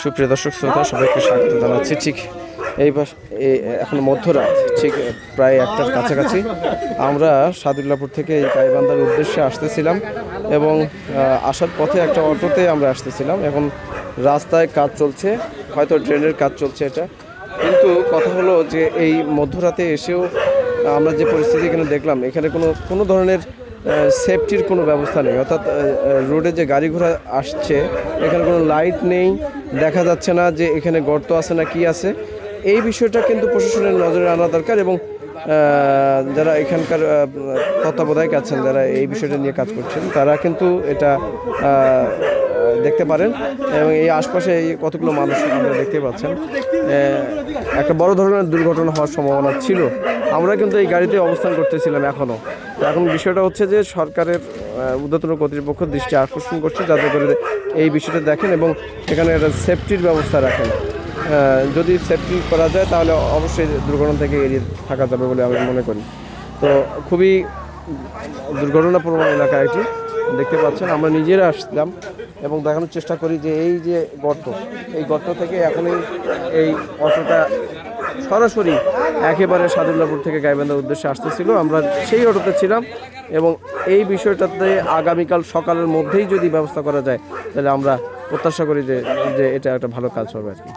সুপ্রিয় দর্শক শ্রোতা সবাইকে স্বাগত জানাচ্ছি। ঠিক এখন মধ্যরাত, ঠিক প্রায় একটার কাছাকাছি আমরা সাদুল্লাপুর থেকে এই গাইবান্ধার উদ্দেশ্যে আসতেছিলাম এবং আসার পথে একটা অটোতে আমরা আসতেছিলাম। এখন রাস্তায় কাজ চলছে, হয়তো ট্রেনের কাজ চলছে এটা, কিন্তু কথা হলো যে এই মধ্যরাতে এসেও আমরা যে পরিস্থিতি এখানে দেখলাম, এখানে কোনো ধরনের সেফটির কোনো ব্যবস্থা নেই। অর্থাৎ রোডে যে গাড়ি ঘোড়া আসছে এখানে কোনো লাইট নেই, দেখা যাচ্ছে না যে এখানে গর্ত আছে না কি আছে। এই বিষয়টা কিন্তু প্রশাসনের নজরে আনা দরকার এবং যারা এখানকার তত্ত্বাবধায়ক আছেন, যারা এই বিষয়টা নিয়ে কাজ করছেন, তারা কিন্তু এটা দেখতে পারেন। এবং এই আশপাশে এই কতগুলো মানুষ আপনারা দেখতে পাচ্ছেন, একটা বড় ধরনের দুর্ঘটনা হওয়ার সম্ভাবনা ছিল। আমরা কিন্তু এই গাড়িতে অবস্থান করতেছিলাম এখনও। এখন বিষয়টা হচ্ছে যে সরকারের ঊর্ধ্বতন কর্তৃপক্ষ দৃষ্টি আকর্ষণ করছে যাতে করে এই বিষয়টা দেখেন এবং এখানে একটা সেফটির ব্যবস্থা রাখেন। যদি সেফটি করা যায় তাহলে অবশ্যই দুর্ঘটনা থেকে এড়িয়ে থাকা যাবে বলে আমি মনে করি। তো খুবই দুর্ঘটনাপ্রবণ এলাকা এটি, দেখতে পাচ্ছেন। আমরা নিজেরা আসলাম এবং দেখানোর চেষ্টা করি যে এই যে গর্ত, এই গর্ত থেকে এখনই এই অটোটা সরাসরি একেবারে সাদুল্লাপুর থেকে গাইবান্ধার উদ্দেশ্যে আসতেছিল। আমরা সেই অটোতে ছিলাম এবং এই বিষয়টাতে আগামীকাল সকালের মধ্যেই যদি ব্যবস্থা করা যায় তাহলে আমরা প্রত্যাশা করি যে এটা একটা ভালো কাজ হবে আর কি।